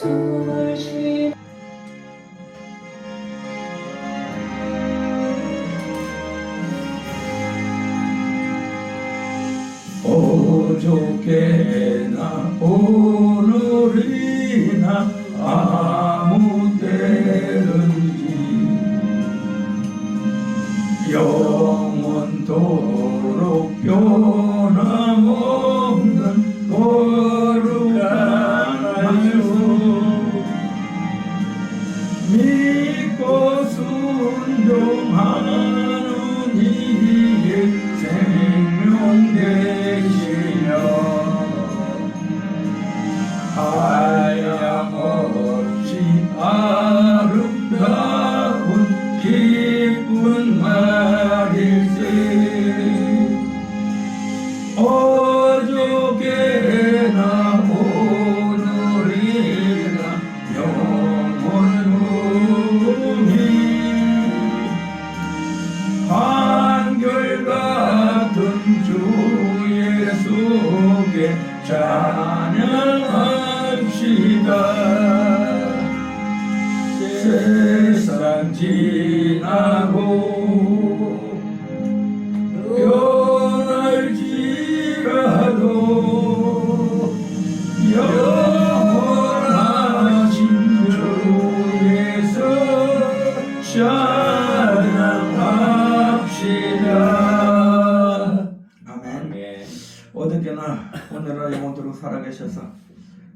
숨을 쉬 어저께나 오늘이나 아무 때든지 영원토록 변함없는 거룩한 주 믿고 순종하는 이의 생명 되시며 하염없이 아름다운 기쁜 말일세 어저께나 오늘이나 영원히 한결같은 주 예수께 찬양합시다. 세상 지나고 변할지라도 영원하신 주 예수 찬양합시다. 아멘. 어저께나 오늘날 영원토록 살아계셔서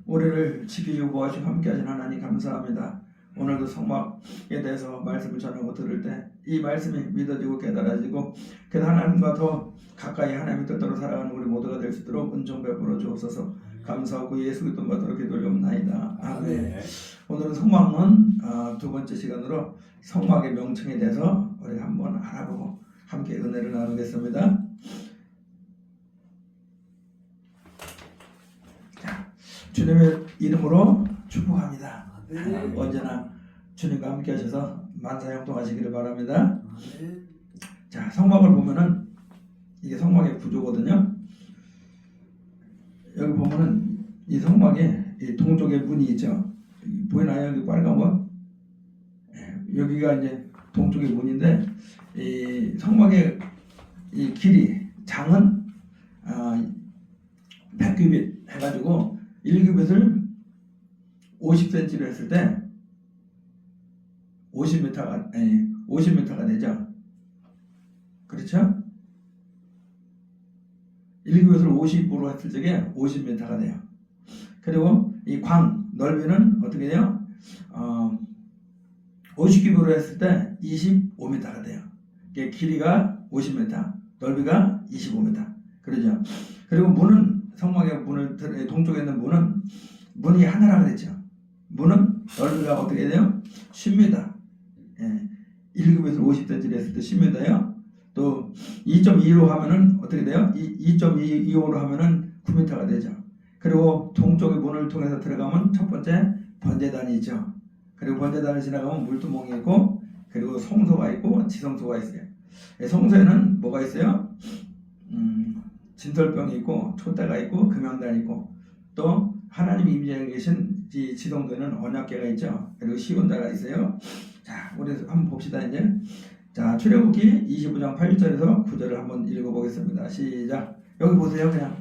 우리를 지키시고 보호하시고 함께하신 하나님 감사합니다. 오늘도 성막에 대해서 말씀을 전하고 들을 때 이 말씀이 믿어지고 깨달아지고 그 하나님과 더 가까이 하나님의 뜻대로 살아가는 우리 모두가 될 수 있도록 은총 베풀어 주옵소서. 감사하고 예수 그리스도 받도록 기도올리옵나이다. 아멘. 오늘은 성막문 두 번째 시간으로 성막의 명칭에 대해서 우리 한번 알아보고 함께 은혜를 나누겠습니다. 자, 주님의 이름으로 축복합니다. 언제나 주님과 함께 하셔서 만사형통하시기를 바랍니다. 자, 성막을 보면은 이게 성막의 구조거든요. 여기 보면은 이 성막에 이 동쪽에 문이 있죠. 보이나요? 여기 빨간 거? 여기가 이제 동쪽의 문인데 이 성막의 이 길이 장은 100규빗 해가지고 1규빗을 50cm로 했을 때 50m가 되죠. 그렇죠? 1규빗을 50으로 했을 적에 50m가 돼요. 그리고 이 광 넓이는 어떻게 돼요? 50규빗으로 했을 때 25m가 돼요. 이게 길이가 50m, 넓이가 25m. 그러죠. 그리고 문은 성막의 문을 동쪽에 있는 문이 하나라 그랬죠. 문은 넓이가 어떻게 돼요? 10m. 1규빗을 50cm를 했을 때 10m예요. 또 2.25로 하면은 어떻게 돼요? 2.25로 하면은 9m가 되죠. 그리고 동쪽의 문을 통해서 들어가면 첫 번째 번제단이 있죠. 그리고 번제단을 지나가면 물두멍이 있고 그리고 성소가 있고 지성소가 있어요. 성소에는 뭐가 있어요? 진설병이 있고 촛대가 있고 금양단이 있고 또 하나님이 임재해 계신 지성소에는 언약궤가 있죠. 그리고 시온자가 있어요. 자, 우리 한번 봅시다. 이제 자, 출애굽기 25장 8절에서 9절을 한번 읽어보겠습니다. 시작. 여기 보세요. 그냥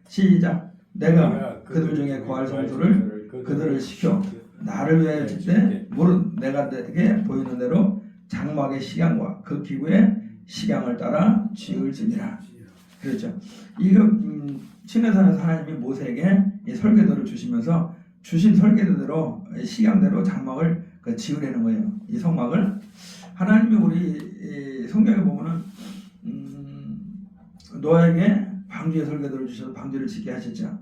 시작. 내가 그들 중에 거할 성소를 그들을 시켜 나를 위하여 짓되 무릇 내가 내게 보이는 대로 장막의 식양과 그 기구의 식양을 따라 지을지니라. 그렇죠. 이거 시내산에서 하나님이 모세에게 이 설계도를 주시면서 주신 설계도대로 식양대로 장막을 지으려는 거예요. 이 성막을 하나님이 우리 성경에 보면은 노아에게 방주의 설계도를 주셔서 방주를 짓게 하셨죠.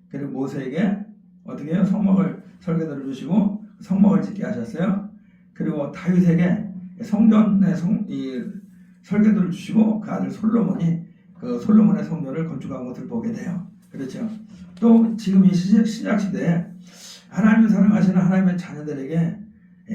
그리고 모세에게 어떻게 해요? 성막을 설계도를 주시고 성막을 짓게 하셨어요. 그리고 다윗에게 성전의 이 설계도를 주시고 그 아들 솔로몬이 그 솔로몬의 성전을 건축한 것을 보게 돼요. 그렇죠. 또 지금 이 신약 시대에 하나님을 사랑하시는 하나님의 자녀들에게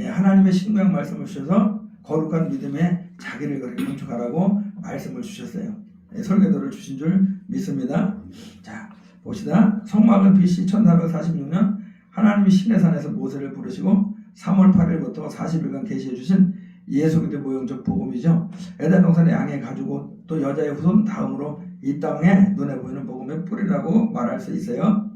하나님의 신구약 말씀을 주셔서 거룩한 믿음에 자기를 그렇게 건축하라고 말씀을 주셨어요. 설계도를 주신 줄 믿습니다. 자, 봅시다. 성막은 BC 1446년 하나님이 시내산에서 모세를 부르시고 3월 8일부터 40일간 계시해 주신 예수 그리스도의 모형적 복음이죠. 에덴 동산의 양의 가지고 또 여자의 후손 다음으로 이 땅에 눈에 보이는 복음의 뿌리라고 말할 수 있어요.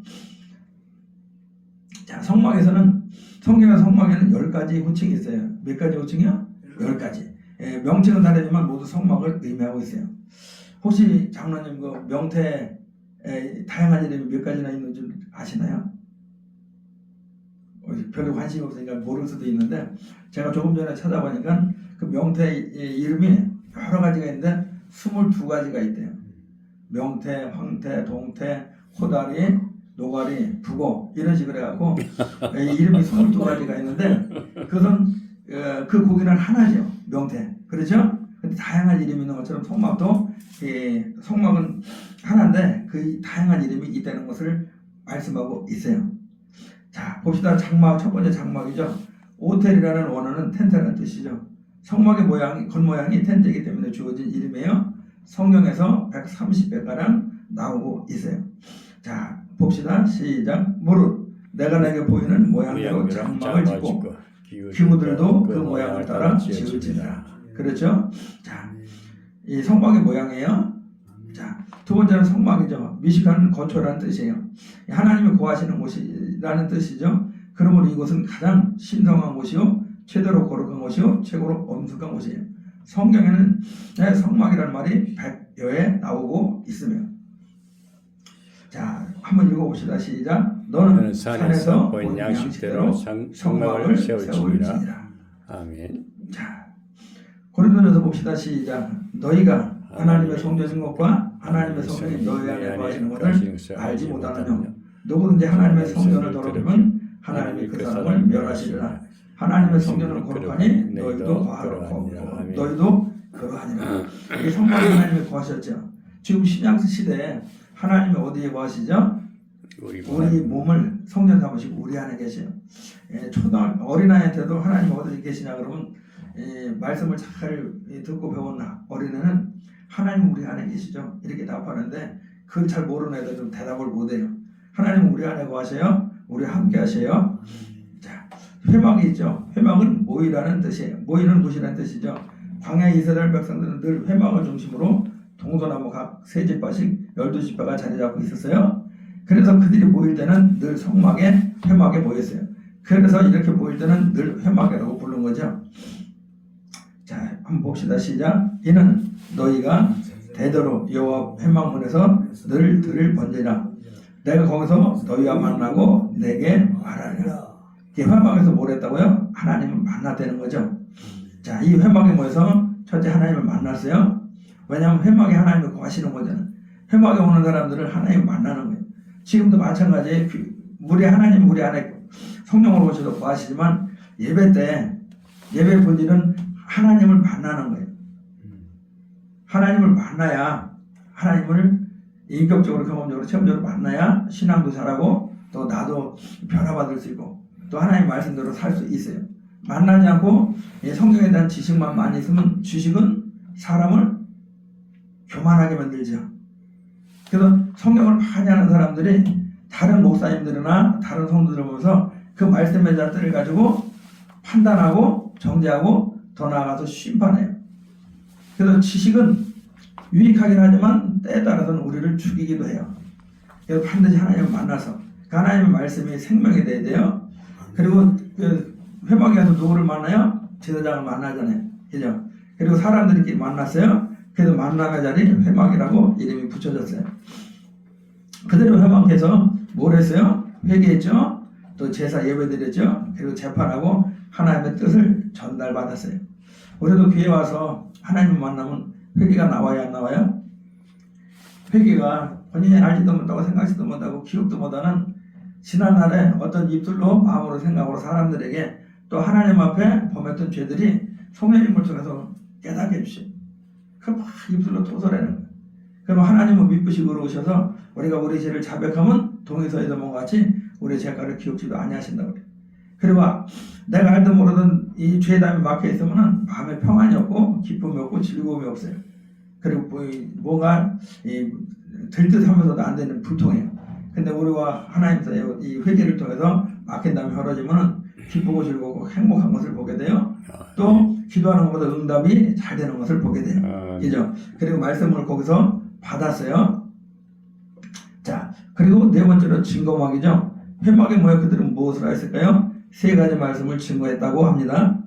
자, 성막에서는 성경의 성막에는 10가지 호칭이 있어요. 몇 가지 호칭이요? 10가지. 예, 명칭은 다르지만 모두 성막을 의미하고 있어요. 혹시 장로님 그 명태 다양한 이름이 몇 가지나 있는 줄 아시나요? 별로 관심이 없으니까 모를 수도 있는데 제가 조금 전에 찾아보니까 그 명태 이름이 여러 가지가 있는데 22가지가 있대요. 명태, 황태, 동태, 호다리, 노가리, 북어 이런 식으로 해갖고 이름이 22가지가 있는데 그것은 그 고기는 하나죠. 명태. 그렇죠? 근데 다양한 이름이 있는 것처럼 성막도 성막은 하나인데 그 다양한 이름이 있다는 것을 말씀하고 있어요. 자, 봅시다. 장막, 첫 번째 장막이죠. 오텔이라는 원어는 텐트라는 뜻이죠. 성막의 모양이, 겉모양이 텐트이기 때문에 주어진 이름이에요. 성경에서 130배가량 나오고 있어요. 자, 봅시다. 시작. 무릇 내가 내게 보이는 모양대로 장막을 짓고 기구들도 그 모양을 따라 지을지니라. 그렇죠? 자, 이 성막의 모양이에요. 자, 두 번째는 성막이죠. 미식하는 거처라는 뜻이에요. 하나님이 거하시는 곳이라는 뜻이죠. 그러므로 이곳은 가장 신성한 곳이요, 최대로 거룩한 곳이요, 최고로 엄숙한 곳이에요. 성경에는 성막이라는 말이 100여에 나오고 있으며, 자, 한번 읽어봅시다. 시작. 너는 산에서 본 양식대로 성막을 세울지니라. 아멘. 자, 고린도전서 봅시다. 시작. 너희가 하나님의 성전인 것과 하나님의 성령이 너희 안에 거하시는 것을 알지 못하느냐. 누구든지 하나님의 성전을 더럽히면 하나님이 그 사람을 멸하시리라. 하나님의 성전을 거룩하니 너희도 너희도 그러하니라. 이 성막에 하나님이 거하셨죠. 지금 신약 시대에 하나님이 어디에 거하시죠? 우리 몸을 성전 삼으시고 우리 안에 계세요. 어린아이한테도 하나님 어디 계시냐 그러면 말씀을 잘 듣고 배운 어린애는 하나님 우리 안에 계시죠? 이렇게 답하는데 그걸 잘 모르는 애들은 대답을 못해요. 하나님은 우리 안에 거하세요? 우리 함께 하세요? 자, 회막이 있죠. 회막은 모이라는 뜻이에요. 모이는 곳이라는 뜻이죠. 광야 이스라엘 백성들은 늘 회막을 중심으로 동서나무 각 3지파씩 12지파가 자리 잡고 있었어요. 그래서 그들이 모일 때는 늘 성막에 회막에 모였어요. 그래서 이렇게 모일 때는 늘 회막이라고 부른 거죠. 자, 한번 봅시다. 시작. 이는 너희가 대대로 여호와 회막문에서 늘 들을 번제라. 내가 거기서 너희와 만나고 내게 말하리라. 이 회막에서 뭘 했다고요? 하나님을 만났다는 거죠. 자, 이 회막에 모여서 첫째 하나님을 만났어요. 왜냐하면 회막에 하나님이 거하시는 거잖아요. 회막에 오는 사람들을 하나님을 만나는 거예요. 지금도 마찬가지예요. 우리 하나님 우리 안에 성령으로 오셔서 거하시지만 예배 때 예배 본질은 하나님을 만나는 거예요. 하나님을 만나야 하나님을 인격적으로 경험적으로 체험적으로 만나야 신앙도 잘하고 또 나도 변화받을 수 있고 또 하나님 말씀대로 살 수 있어요. 만나지 않고 성경에 대한 지식만 많이 있으면 지식은 사람을 교만하게 만들죠. 그래서 성경을 많이 하는 사람들이 다른 목사님들이나 다른 성도들을 보면서 그 말씀의 잣들을 가지고 판단하고 정죄하고 더 나아가서 심판해요. 그래서 지식은 유익하긴 하지만 때에 따라서는 우리를 죽이기도 해요. 그래서 반드시 하나님을 만나서 그 하나님의 말씀이 생명이 돼야 돼요. 그리고 그 회막에 가서 누구를 만나요? 제사장을 만나잖아요. 그죠? 그리고 사람들끼리 만났어요. 그래서 만남의 자리 회막이라고 이름이 붙여졌어요. 그대로 회막에서 뭘 했어요? 회개했죠. 또 제사 예배드렸죠. 그리고 재판하고 하나님의 뜻을 전달받았어요. 우리도 교회 와서 하나님 만나면 회개가 나와야 안 나와요? 회개가 본인이 알지도 못하고 생각지도 못하고 기억도 못하는 지난날에 어떤 입술로 마음으로 생각으로 사람들에게 또 하나님 앞에 범했던 죄들이 성령님을 통해서 깨닫게 해주세요. 그럼 막 입술로 토설하는 거예요. 그럼 하나님은 미쁘시고 오셔서 우리가 우리 죄를 자백하면 동에서에도 뭔가 같이 우리 죄가를 기억지도 아니하신다고 그래요. 그리고 내가 알도 모르던 이 죄담이 막혀 있으면 마음에 평안이 없고 기쁨이 없고 즐거움이 없어요. 그리고 뭔가 들듯하면서도 안 되는 불통이에요. 근데 우리와 하나님 사이에 이 회개를 통해서 막힌 다음에 헐어지면은 기쁘고 즐겁고 행복한 것을 보게 돼요. 또 기도하는 것보다 응답이 잘 되는 것을 보게 돼요. 그죠? 그리고 말씀을 거기서 받았어요. 자, 그리고 네 번째로 증거막이죠. 회막에 모여 그들은 무엇을 했을까요? 세 가지 말씀을 증거했다고 합니다.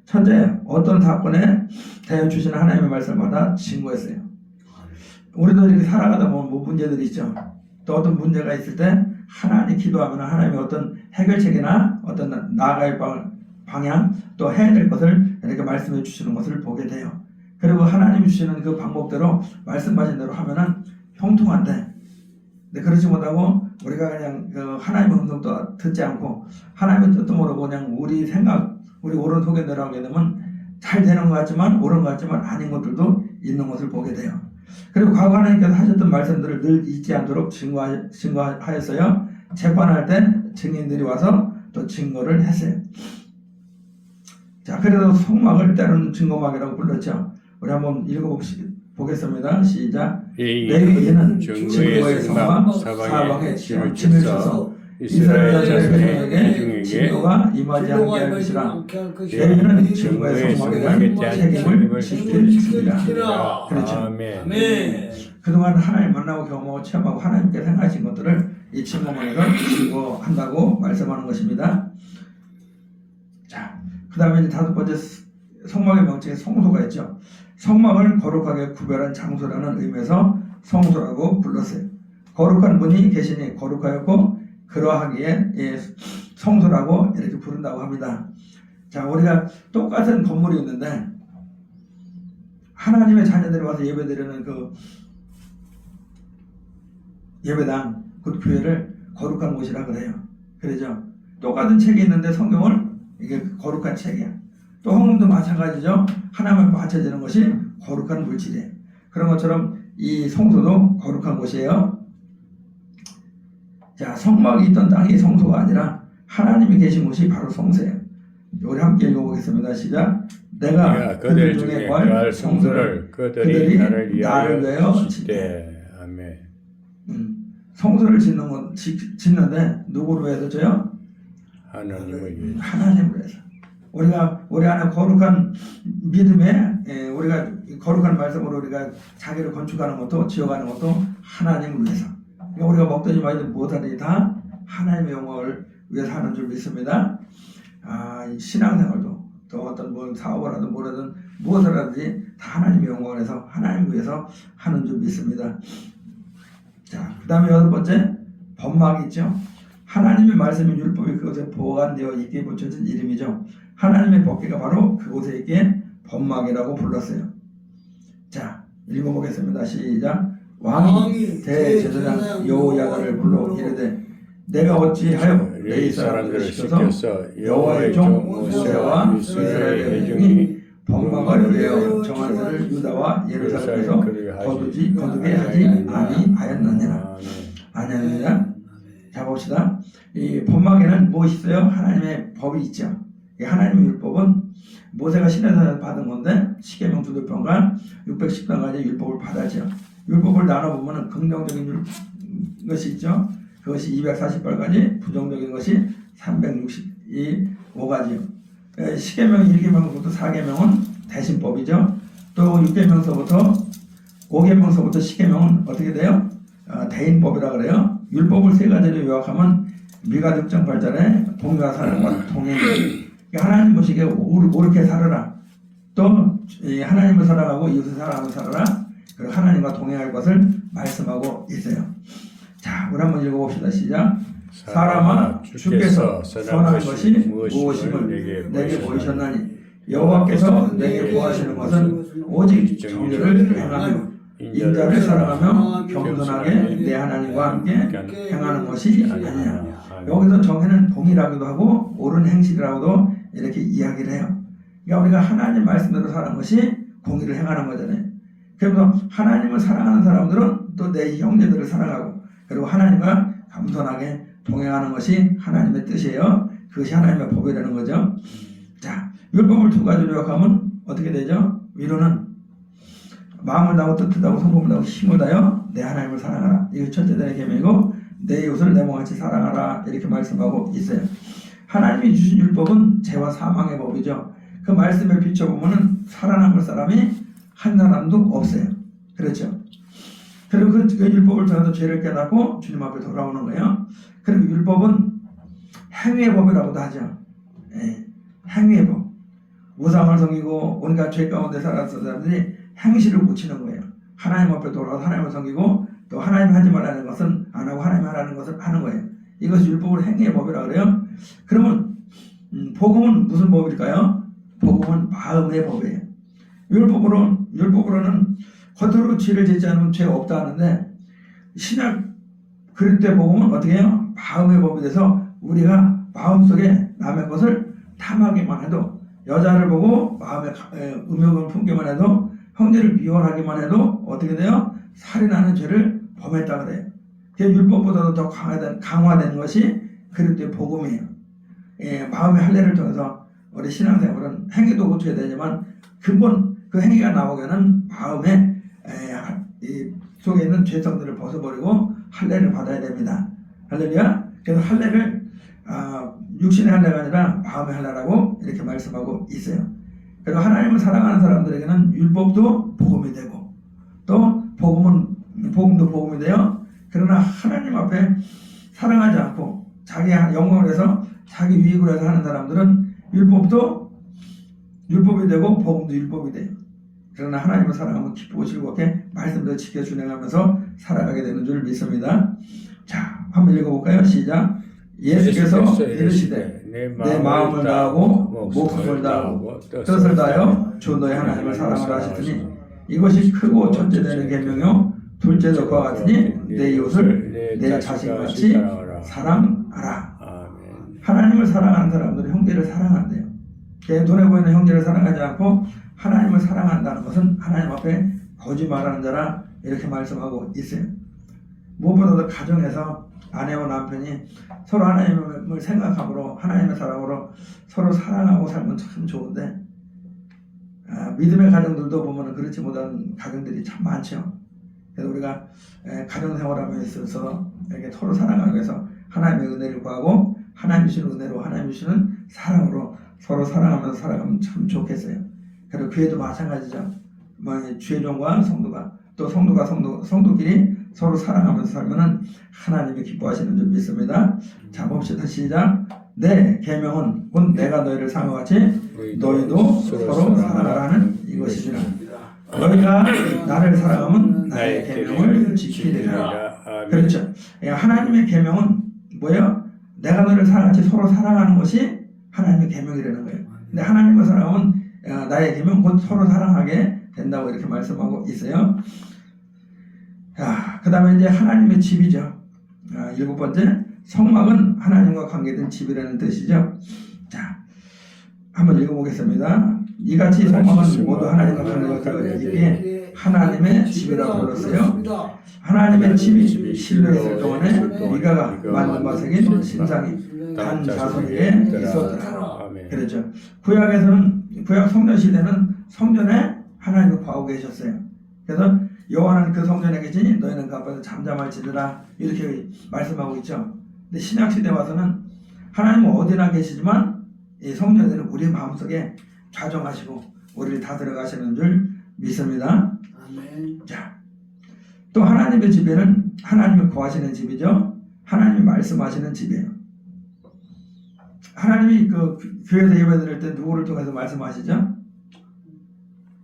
첫째, 어떤 사건에 대해 주시는 하나님의 말씀을 받아 증거했어요. 우리도 이렇게 살아가다 보면 뭐 문제들이 있죠. 또 어떤 문제가 있을 때 하나님 기도하면 하나님이 어떤 해결책이나 어떤 나아갈 방향 또 해야 될 것을 이렇게 말씀해 주시는 것을 보게 돼요. 그리고 하나님이 주시는 그 방법대로 말씀하신 대로 하면은 형통한데, 근데 그렇지 못하고 우리가 그냥 그 하나님의 음성도 듣지 않고 하나님의 뜻도 모르고 그냥 우리 생각, 우리 옳은 소견대로 하게 되면 잘 되는 것 같지만 옳은 것 같지만 아닌 것들도 있는 것을 보게 돼요. 그리고 과거 하나님께서 하셨던 말씀들을 늘 잊지 않도록 증거하였어요. 재판할 때 증인들이 와서 또 증거를 했어요. 자, 그래서 성막을 때로는 증거막이라고 불렀죠. 우리 한번 읽어보겠습니다. 시작. 레위인은 증거의 성막 사방에 침을 쳐서 이스라엘 자손에게 진노가 임하지 않게 할 것이라. 레위인은 증거의 성막에 책임을 지키리라. 그렇죠. 아멘. 그동안 하나님 만나고 경험하고 체험하고 하나님께서 행하신 것들을 이 증거막에서 증거한다고 말씀하는 것입니다. 자, 그 다음에 이제 다섯 번째 성막의 명칭에 성소가 있죠. 성막을 거룩하게 구별한 장소라는 의미에서 성소라고 불렀어요. 거룩한 분이 계시니 거룩하였고 그러하기에 성소라고 이렇게 부른다고 합니다. 자, 우리가 똑같은 건물이 있는데 하나님의 자녀들이 와서 예배드리는 그 예배당, 그 교회를 거룩한 곳이라 그래요. 그러죠? 똑같은 책이 있는데 성경을 이게 거룩한 책이야. 또 헌금도 마찬가지죠. 하나님을 바쳐지는 것이 거룩한 물질이에요. 그런 것처럼 이 성소도 거룩한 곳이에요. 자, 성막이 있던 땅이 성소가 아니라 하나님이 계신 곳이 바로 성소예요. 우리 함께 읽어보겠습니다. 시작. 내가 그들 중에 구할 성소를 그들이 나를 위하여 짓되. 아멘. 성소를 짓는데 누구로 해서 줘요? 하나님을 위해서. 하나님을 위해서. 우리가 우리 안에 거룩한 믿음에 우리가 거룩한 말씀으로 우리가 자기를 건축하는 것도 지어가는 것도 하나님을 위해서. 그러니까 우리가 먹든지 마시든 무엇하든지 다 하나님의 영광을 위해서 하는 줄 믿습니다. 신앙생활도 또 어떤 뭐 사업을 하든 뭐라든 무엇을 하든지 다 하나님의 영광을 위해서 하나님을 위해서 하는 줄 믿습니다. 자, 그 다음에 여덟 번째 법막이 있죠. 하나님의 말씀인 율법이 그곳에 보관되어 있기에 붙여진 이름이죠. 하나님의 법궤가 바로 그곳에 있기에 법막이라고 불렀어요. 자, 읽어보겠습니다. 시작. 왕이 대제사장 여호야다를 불러 이르되 내가 어찌하여 레위 사람들을 시켜서 여호와의 종 모세와 이스라엘 회중이 법막을 위하여 정한 것을 유다와 예루살렘에서 거두게 하지 아니하였느니라. 아니하느니라. 자, 봅시다. 이 법막에는 무엇이 있어요? 하나님의 법이 있죠. 이 하나님의 율법은 모세가 신에서 받은 건데 십계명 2편과 610편까지 율법을 받았죠. 율법을 나눠보면 긍정적인 것이 있죠. 그것이 240발까지, 부정적인 것이 365가지요. 십계명 1계명부터 4계명은 대신법이죠. 또 6계명서부터 5계명서부터 10계명은 어떻게 돼요? 대인법이라 그래요. 율법을 세 가지로 요약하면 미가 득정 8절에 동의와 사랑과 동행이 하나님 보시기에 옳게 살아라. 또 하나님을 사랑하고 이웃을 사랑하고 살아라. 그리고 하나님과 동행할 것을 말씀하고 있어요. 자, 우리 한번 읽어봅시다. 시작. 사람아, 주께서 선한 것이 무엇임을 내게 보이셨나니 여호와께서 내게 구하시는 것은 오직 정의를 행하며 인자를 사랑하며 겸손하게 내 하나님과 함께 행하는 것이 아니냐. 여기서 정의는 동의라고도 하고 옳은 행실이라고도 이렇게 이야기를 해요. 그러니까 우리가 하나님 말씀대로 사는 것이 공의를 행하는 거잖아요. 그래서 하나님을 사랑하는 사람들은 또 내 형제들을 사랑하고 그리고 하나님과 겸손하게 동행하는 것이 하나님의 뜻이에요. 그것이 하나님의 법이라는 거죠. 자, 율법을 두 가지로 요약하면 어떻게 되죠? 위로는 마음을 다하고 뜻을 다하고 성품을 다하고 힘을 다하여 내 하나님을 사랑하라. 이게 첫째 되는 계명이고, 내 이웃을 내 몸같이 사랑하라 이렇게 말씀하고 있어요. 하나님이 주신 율법은 죄와 사망의 법이죠. 그 말씀을 비춰보면은 살아남을 사람이 한 사람도 없어요. 그렇죠? 그리고 그 율법을 통해서 죄를 깨닫고 주님 앞에 돌아오는 거예요. 그리고 율법은 행위의 법이라고도 하죠. 예, 행위의 법. 우상을 섬기고 온갖 죄 가운데 살았던 사람들이 행실을 고치는 거예요. 하나님 앞에 돌아와서 하나님을 섬기고 또 하나님 하지 말라는 것은 안 하고 하나님 하라는 것을 하는 거예요. 이것이 율법을 행위의 법이라고 그래요. 그러면 복음은 무슨 법일까요? 복음은 마음의 법이에요. 율법으로는 겉으로 죄를 짓지 않으면 죄 없다 하는데 신약 그릇된 복음은 어떻게 해요? 마음의 법이 돼서 우리가 마음속에 남의 것을 탐하기만 해도 여자를 보고 마음에 음욕을 품기만 해도 형제를 미워하기만 해도 어떻게 돼요? 살인하는 죄를 범했다 그래요. 그게 율법보다도 더 강화된 것이 그릇된 복음이에요. 예, 마음의 할례를 통해서 우리 신앙생활은 행위도 고쳐야 되지만 근본 그 행위가 나오기에는 마음의 이 속에 있는 죄성들을 벗어버리고 할례를 받아야 됩니다. 할렐루야. 그래서 할례를 육신의 할례가 아니라 마음의 할례라고 이렇게 말씀하고 있어요. 그리고 하나님을 사랑하는 사람들에게는 율법도 복음이 되고 또 복음도 복음이 돼요. 그러나 하나님 앞에 사랑하지 않고 자기 영광을 해서 자기 유익을 해서 하는 사람들은 율법도 율법이 되고 복음도 율법이 돼요. 그러나 하나님을 사랑하면 기쁘고 즐겁게 말씀대로 지켜 준행하면서 살아가게 되는 줄 믿습니다. 자, 한번 읽어볼까요? 시작. 예수께서 이르시되 내 마음을 다하고 목숨을 다하고 뜻을 다하여 주 너희 하나님을 사랑하라 하시더니 이것이 크고 첫째 되는 계명이요 둘째도 그와 같으니 내 이웃을 내 자신같이 사랑하라. 하나님을 사랑하는 사람들은 형제를 사랑한대요. 눈에 보이는 형제를 사랑하지 않고 하나님을 사랑한다는 것은 하나님 앞에 거짓말하는 자라 이렇게 말씀하고 있어요. 무엇보다도 가정에서 아내와 남편이 서로 하나님을 생각함으로 하나님의 사랑으로 서로 사랑하고 살면 참 좋은데 믿음의 가정들도 보면 그렇지 못한 가정들이 참 많죠. 그래서 우리가 가정생활하면서 있어서 이렇게 서로 사랑하기 위해서 하나님의 은혜를 구하고 하나님 주시는 은혜로 하나님 주시는 사랑으로 서로 사랑하면서 살아가면 참 좋겠어요. 그리고 교회도 마찬가지죠. 주의종과 성도가 또 성도가 성도끼리 서로 사랑하면서 살면은 하나님이 기뻐하시는 줄 믿습니다. 자, 봅시다. 시작. 내 계명은 곧 내가 너희를 사랑하같이 너희도 서로 사랑하라는 이것이니라. 너희가 나를 사랑하면 나의 계명을 지키리라. 그렇죠. 하나님의 계명은 뭐예요? 내가 너를 사랑하같이 서로 사랑하는 것이 하나님의 계명이라는 거예요. 근데 하나님을 사랑하면 나의 계명 곧 서로 사랑하게 된다고 이렇게 말씀하고 있어요. 자, 그 다음에 이제 하나님의 집이죠. 7번째, 성막은 하나님과 관계된 집이라는 뜻이죠. 자, 한번 읽어보겠습니다. 이같이 성막은 모두 하나님과 관계가 있기에 하나님의 집이라고 불렀어요. 하나님의 집이 실로했을 동안에 미가가 만든 바 새긴 신상이 단 자손에게 있었더라. 그렇죠. 구약 성전 시대는 성전에 하나님을 구하고 계셨어요. 그래서 여호와는 그 성전에 계시니 너희는 그 앞에서 잠잠할지니라 이렇게 말씀하고 있죠. 근데 신약 시대 와서는 하나님은 어디나 계시지만 이 성전에는 우리 마음속에 좌정하시고 우리를 다 들어가시는 줄 믿습니다. 아멘. 자, 또 하나님의 집에는 하나님을 구하시는 집이죠. 하나님이 말씀하시는 집이에요. 하나님이 그 교회에서 예배드릴 때 누구를 통해서 말씀하시죠?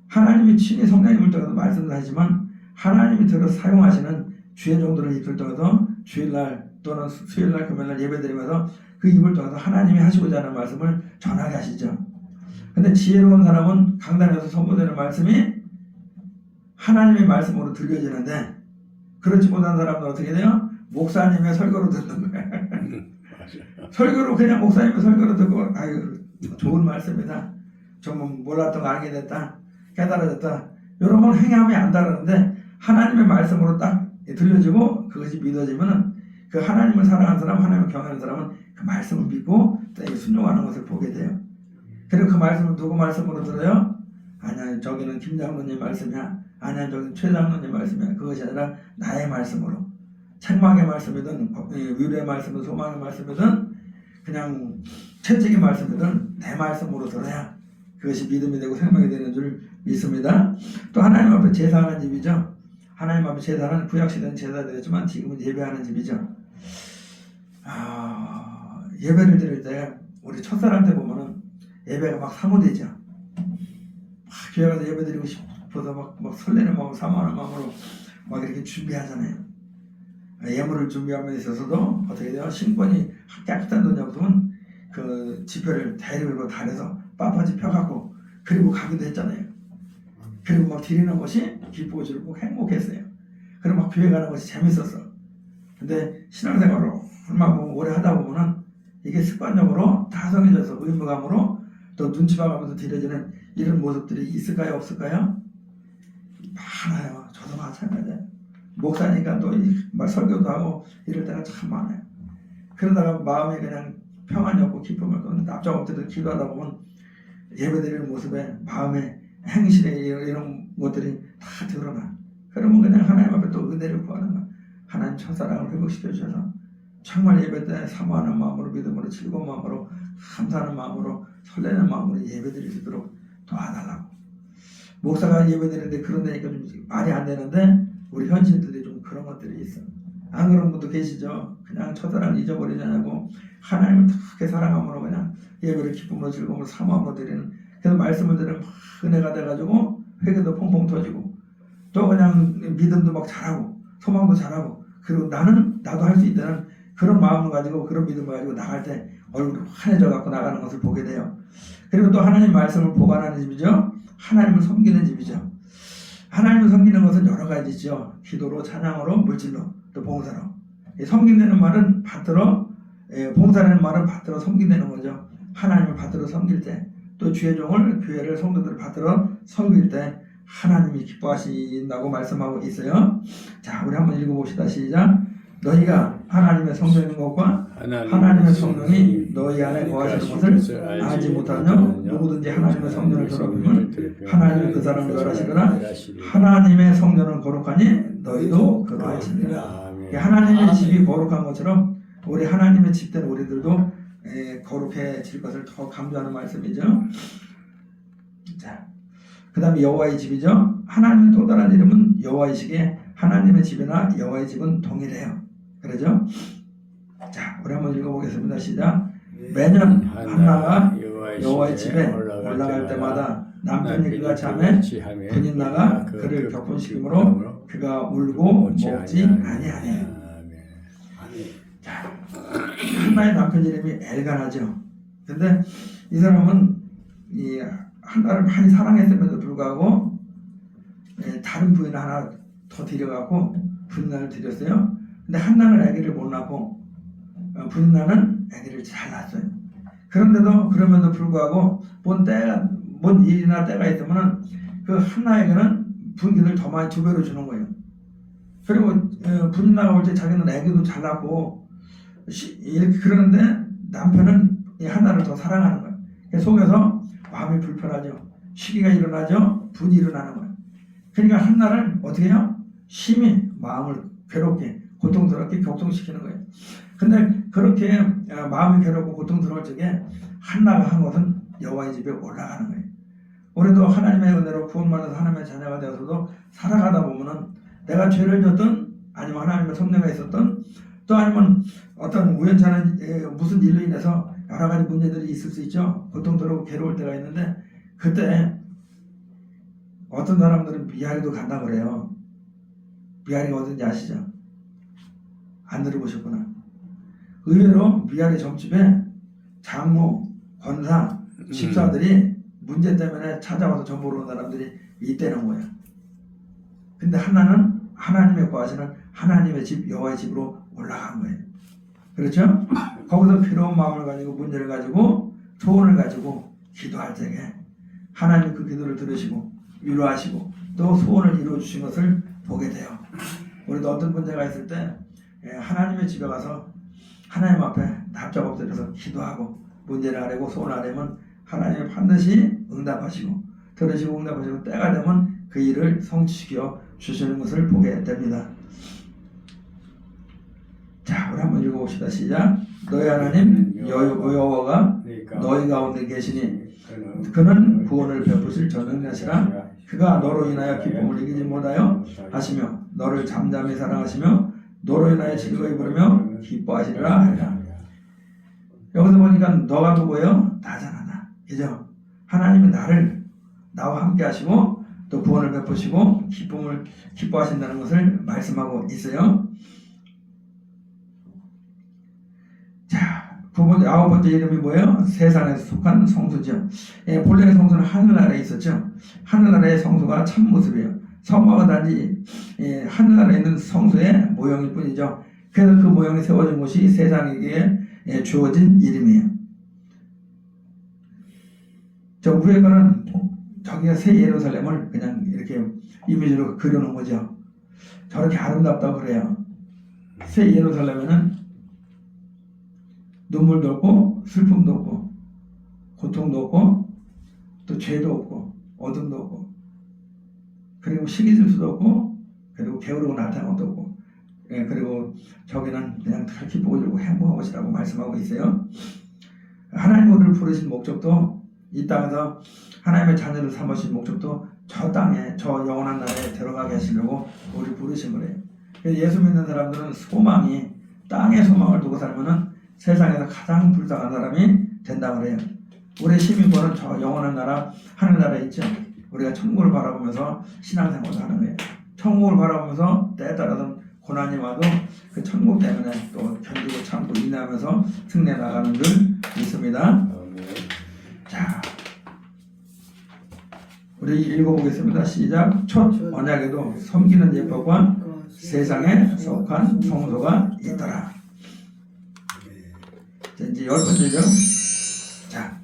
하나님이 친히 성령님을 통해서 말씀을 하지만 하나님이 들어 사용하시는 주의 종들을 입을 통해서 주일날 또는 수요일날 금요일날 예배드리면서 그 입을 통해서 하나님이 하시고자 하는 말씀을 전하게 하시죠. 근데 지혜로운 사람은 강단에서 선포되는 말씀이 하나님의 말씀으로 들려지는데 그렇지 못한 사람은 어떻게 돼요? 목사님의 설교로 듣는 거예요. 설교로 그냥 목사님의 설교로 듣고 아유 좋은 말씀이다. 좀 몰랐던 거 알게 됐다. 깨달아졌다. 이런 건 행함이 안 다르는데 하나님의 말씀으로 딱 들려지고 그것이 믿어지면은 그 하나님을 사랑하는 사람, 하나님을 경외하는 사람은 그 말씀을 믿고 또 순종하는 것을 보게 돼요. 그리고 그 말씀을 누구 말씀으로 들어요? 아니야 저기는 김 장로님 말씀이야. 아니야 저기는 최 장로님 말씀이야. 그것이 아니라 나의 말씀으로 책망의 말씀이든 위로의 말씀이든 소망의 말씀이든 그냥 채찍의 말씀이든 내 말씀으로 들어야 그것이 믿음이 되고 생명이 되는 줄 믿습니다. 또 하나님 앞에 제사하는 집이죠. 하나님 앞에 제사는 구약시대는 제사드렸지만 지금은 예배하는 집이죠. 예배를 드릴 때 우리 첫사랑 때 보면은 예배가 막 사모되죠. 막 교회 가서 예배 드리고 싶어서 막 설레는 마음으로 사모하는 마음으로 막 이렇게 준비하잖아요. 예물을 준비함에 있어서도 어떻게 돼요? 신권이 깨끗한 돈이 없으면 그 지표를 대리로 달해서 빳빳이 펴갖고 그리고 가기도 했잖아요. 그리고 막 드리는 것이 기쁘고 즐겁고 행복했어요. 그리고 막 교회 가는 것이 재밌었어. 근데 신앙생활을 얼마 오래 하다 보면은 이게 습관적으로 다성해져서 의무감으로 또 눈치 봐가면서 드려지는 이런 모습들이 있을까요? 없을까요? 많아요. 저도 마찬가지예요. 목사니까 또 막 설교도 하고 이럴 때가 참 많아요. 그러다가 마음에 그냥 평안이 없고 기쁨이 없고 납작 엎드려 기도하다 보면 예배드리는 모습에 마음에 행실에 이런 것들이 다 드러나. 그러면 그냥 하나님 앞에 또 은혜를 구하는 거야. 하나님 첫사랑을 회복시켜 주셔서 정말 예배 때 사모하는 마음으로 믿음으로 즐거운 마음으로 감사하는 마음으로 설레는 마음으로 예배드릴 수 있도록 도와달라고. 목사가 예배드리는데 그런 데니까 좀 말이 안 되는데 우리 현신들이 좀 그런 것들이 있어. 안 그런 분도 계시죠. 그냥 첫사랑을 잊어버리냐고 하나님을 크게 사랑함으로 그냥 예배를 기쁨으로 즐거움으로 사모함으로 드리는. 그래서 말씀을 들으면 막 은혜가 돼가지고 회개도 퐁퐁 터지고 또 그냥 믿음도 막 잘하고 소망도 잘하고 그리고 나도 할 수 있다는 그런 마음을 가지고 그런 믿음을 가지고 나갈 때 얼굴이 환해져 갖고 나가는 것을 보게 돼요. 그리고 또 하나님 말씀을 보관하는 집이죠. 하나님을 섬기는 집이죠. 하나님을 섬기는 것은 여러 가지죠. 기도로, 찬양으로, 물질로, 또 봉사로. 섬긴다는 말은 받들어, 봉사라는 말은 받들어 섬긴다는 거죠. 하나님을 받들어 섬길 때, 또 주의 종을, 교회를, 성도들을 받들어 섬길 때 하나님이 기뻐하신다고 말씀하고 있어요. 자, 우리 한번 읽어봅시다. 시작. 너희가 하나님의 성령인 것과 하나님의 성령이 너희 안에 거하시는 것을 알지 못하며 누구든지 하나님의 성령을 더럽히면 하나님이 그 사람을 멸하시거나 하나님의 성령은 거룩하니 너희도 그러하시니라. 하나님의 집이 거룩한 것처럼 우리 하나님의 집된 우리들도 거룩해질 것을 더 강조하는 말씀이죠. 자, 그 다음에 여호와의 집이죠. 하나님의 또 다른 이름은 여호와이시기에 하나님의 집이나 여호와의 집은 동일해요. 그러죠? 자, 우리 한번 읽어보겠습니다. 시작. 매년 한나가 여호와의 집에 올라갈 때마다 남편이 그가 잠에 분이 나가 그를 격분시키므로 그가 울고 먹지 아니하네요. 자, 한나의 남편 이름이 엘가나죠. 근데 이 사람은 이 한나를 많이 사랑했음에도 불구하고 다른 부인 하나 더 데려가고 분나를 드렸어요. 근데 한나는 아기를 못 낳고 분나는 아기를 잘 낳았어요. 그럼에도 불구하고 뭔 일이나 때가 있으면은 그 한나에게는 분기를 더 많이 2배로 주는 거예요. 그리고 분나가 올 때 자기는 아기도 잘 낳고 이렇게 그러는데 남편은 이 한나를 더 사랑하는 거예요. 속에서 마음이 불편하죠. 시기가 일어나죠. 분이 일어나는 거예요. 그러니까 한나를 어떻게 해요? 심히 마음을 괴롭게 고통스럽게 격동시키는 거예요. 근데 그렇게 마음이 괴롭고 고통스러울 적에 한나가 한 것은 여호와의 집에 올라가는 거예요. 우리도 하나님의 은혜로 구원받아서 하나님의 자녀가 되어서도 살아가다 보면은 내가 죄를 졌든 아니면 하나님의 섭리가 있었든 또 아니면 어떤 우연찮은 무슨 일로 인해서 여러 가지 문제들이 있을 수 있죠. 고통스럽고 괴로울 때가 있는데 그때 어떤 사람들은 미아리도 간다 그래요. 미아리가 어딘지 아시죠? 안 들어보셨구나. 의외로 미아리 점집에 장모, 권사, 집사들이 문제 때문에 찾아와서 정보를 온 사람들이 있다는 거예요. 근데 하나는 하나님의 거하시는 하나님의 집, 여호와의 집으로 올라간 거예요. 그렇죠? 거기서 괴로운 마음을 가지고 문제를 가지고 소원을 가지고 기도할 때에 하나님이 그 기도를 들으시고 위로하시고 또 소원을 이루어 주신 것을 보게 돼요. 우리도 어떤 문제가 있을 때 하나님의 집에 가서 하나님 앞에 납작 엎드려서 기도하고 문제를 아뢰고 소원을 아뢰면 하나님이 반드시 응답하시고 들으시고 응답하시고 때가 되면 그 일을 성취시켜 주시는 것을 보게 됩니다. 한번 읽어봅시다. 시작. 너희 하나님 여호와가 그러니까 너희 가운데 계시니 그는 그는 구원을 베푸실 전능하시라. 그가 너로 인하여 기쁨을 이기지 못하여 하시며 너를 잠잠히 사랑하시며 너로 인하여 즐거이 부르며 기뻐하시리라 하리라. 여기서 보니까 너가 누구예요? 나잖아. 나. 그죠? 하나님은 나와 함께 하시고 또 구원을 베푸시고 기뻐하신다는 것을 말씀하고 있어요. 자, 아홉 번째 이름이 뭐예요? 세상에서 속한 성소죠. 본래 성소는 하늘나라에 있었죠. 하늘나라의 성소가 참모습이에요. 성막은 단지 하늘나라에 있는 성소의 모형일 뿐이죠. 그래서 그 모형이 세워진 곳이 세상에게 주어진 이름이에요. 저 위에 거는 저기가 새 예루살렘을 그냥 이렇게 이미지로 그려놓은 거죠. 저렇게 아름답다고 그래요. 새 예루살렘에는 눈물도 없고 슬픔도 없고 고통도 없고 또 죄도 없고 어둠도 없고 그리고 시기질수도 없고 그리고 게으르고 나타난 것도 없고 그리고 저기는 그냥 다 기쁘고 즐거고 행복한 것이라고 말씀하고 있어요. 하나님 우리를 부르신 목적도 이 땅에서 하나님의 자녀를 삼으신 목적도 저 땅에 저 영원한 나라에 들어가게 하시려고 우리를 부르신 거래요. 예수 믿는 사람들은 소망이 땅의 소망을 두고 살면은 세상에서 가장 불쌍한 사람이 된다고 그래요. 우리 시민권은 저 영원한 나라 하늘나라에 있죠. 우리가 천국을 바라보면서 신앙생활을 하는 거예요. 천국을 바라보면서 때에 따라서 고난이 와도 그 천국 때문에 또 견디고 참고 인내하면서 승리해 나가는 줄 믿습니다. 자, 우리 읽어보겠습니다. 시작. 첫 언약에도 섬기는 예법과 세상에 속한 성소가 있더라. 자, 이제 열 번째죠. 자,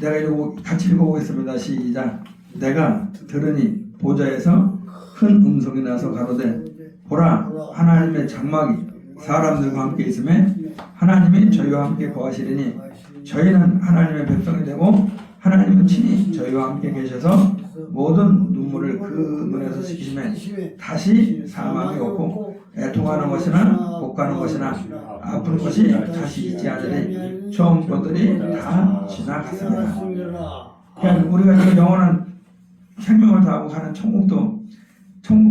내가 같이 읽어보겠습니다. 시작. 내가 들으니 보좌에서 큰 음성이 나서 가로되 보라 하나님의 장막이 사람들과 함께 있음에 하나님이 저희와 함께 거하시리니 저희는 하나님의 백성이 되고 하나님은 친히 저희와 함께 계셔서 모든 눈물을 그 눈에서 씻기심에 다시 사망이 없고 애통하는 것이나 복하는 것이나 아픈 것이 다시 있지 않으니 처음 것들이 다 지나갔습니다. 그러니까 우리가 지금 영원한 생명을 다하고 가는 천국도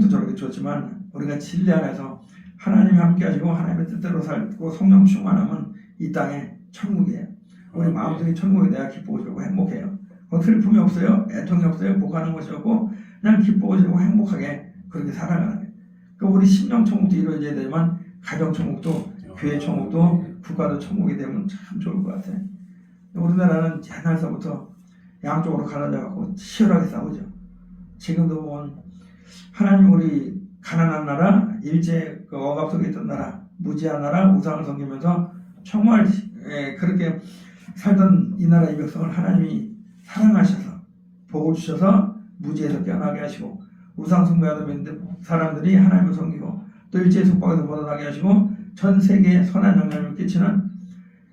저렇게 좋지만 우리가 진리 안에서 하나님이 함께 하시고 하나님의 뜻대로 살고 성령 충만하면 이 땅에 천국이에요. 우리 마음속에 천국에 내가 기쁘고 즐거고 행복해요. 슬픔이 없어요. 애통이 없어요. 복하는 것이 없고 그냥 기쁘고 즐거고 행복하게 그렇게 살아가는 거예요. 그러니까 우리 심령 천국도 이루어져야 되지만 가정 천국도 교회 천국도 국가도 천국이 되면 참 좋을 것 같아요. 우리나라는 옛날서부터 양쪽으로 갈라져갖고 치열하게 싸우죠. 지금도 보면 하나님 우리 가난한 나라, 일제 억압 속에 있던 나라, 무지한 나라, 우상을 섬기면서 정말 그렇게 살던 이 나라 이 백성을 하나님이 사랑하셔서 복을 주셔서 무지에서 깨어나게 하시고 우상 숭배하던 사람들이 하나님을 섬기고 또 일제 속박에서 벗어나게 하시고 전 세계에 선한 영향을 끼치는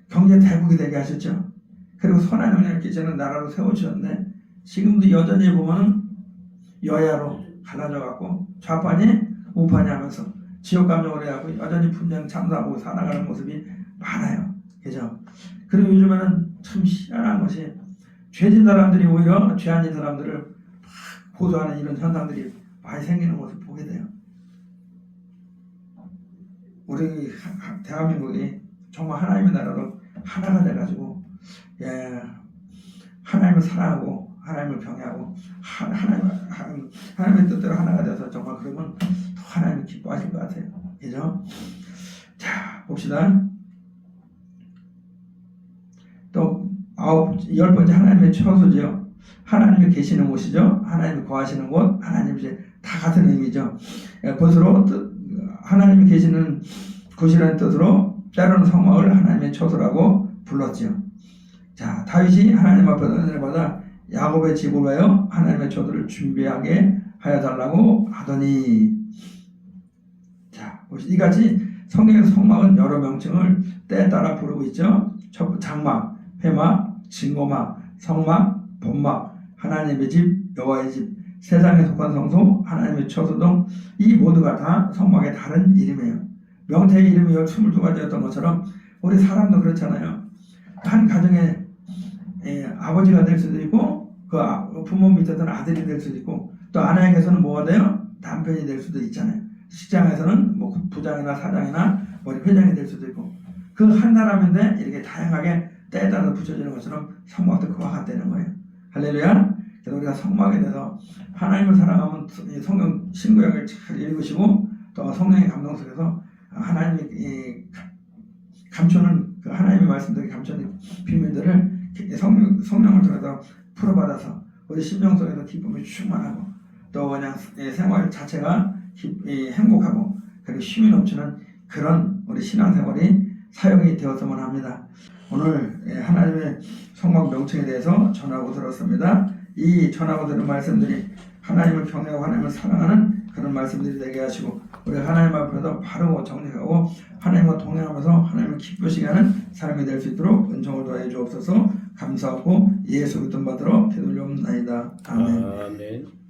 경제 대국이 되게 하셨죠. 그리고 선한 영향을 끼치는 나라로 세워주셨는데 지금도 여전히 보면은 여야로 갈라져 갖고 좌판이 우판이 하면서 지역 감정을 해갖고 여전히 분쟁 참사하고 살아가는 모습이 많아요. 그죠? 그리고 요즘에는 참 희한한 것이 죄진 사람들이 오히려 죄 아닌 사람들을 고소하는 이런 현상들이 많이 생기는 것을 보게 돼요. 우리 대한민국이 정말 하나님의 나라로 하나가 돼가지고 하나님을 사랑하고 하나님을 경외하고 하나님의 뜻대로 하나가 돼서 정말 그러면 더 하나님이 기뻐하실 것 같아요. 그죠? 자, 봅시다. 또 열 번째 하나님의 처소죠. 하나님이 계시는 곳이죠. 하나님이 거하시는 곳, 하나님 이제 다 같은 의미죠. 그것으로 하나님이 계시는 곳이라는 뜻으로 때로는 성막을 하나님의 처소라고 불렀죠. 자, 다윗이 하나님 앞에 은혜를 받아 야곱의 집을 위하여 하나님의 처소를 준비하게 하여 달라고 하더니, 자, 이같이 성경의 성막은 여러 명칭을 때에 따라 부르고 있죠. 장막, 회막, 증거막, 성막, 본막, 하나님의 집, 여호와의 집, 세상에 속한 성소, 하나님의 처소 등 이 모두가 다 성막의 다른 이름이에요. 명태의 이름이 22가지였던 것처럼 우리 사람도 그렇잖아요. 한 가정에 아버지가 될 수도 있고 그 부모 밑에서는 아들이 될 수도 있고 또 아내에게서는 뭐가 돼요? 남편이 될 수도 있잖아요. 직장에서는 뭐 부장이나 사장이나 뭐 회장이 될 수도 있고 그 한 사람인데 이렇게 다양하게 때에 따라서 붙여지는 것처럼 성막도 그와 같다는 거예요. 할렐루야. 그래서 우리가 성막에 대해서 하나님을 사랑하면 성경 신구약을 잘 읽으시고 또 성령의 감동 속에서 하나님이 감추는 그 하나님의 말씀들이 감추는 비밀들을 성령을 통해서 풀어받아서 우리 심령 속에서 기쁨이 충만하고 또 그냥 생활 자체가 행복하고 그리고 쉼이 넘치는 그런 우리 신앙생활이 사역이 되었으면 합니다. 오늘 하나님의 성막 명칭에 대해서 전하고 들었습니다. 이 전하고 들은 말씀들이 하나님을 경외하고 하나님을 사랑하는 그런 말씀들이 되게 하시고 우리 하나님 앞에서 바르고 정직하고 하나님과 동행하면서 하나님을 기쁘시게 하는 삶이 될 수 있도록 은총을 더해 주옵소서. 감사하고 예수 그리스도 받들어 기도를 옵나이다. 아멘. 아멘.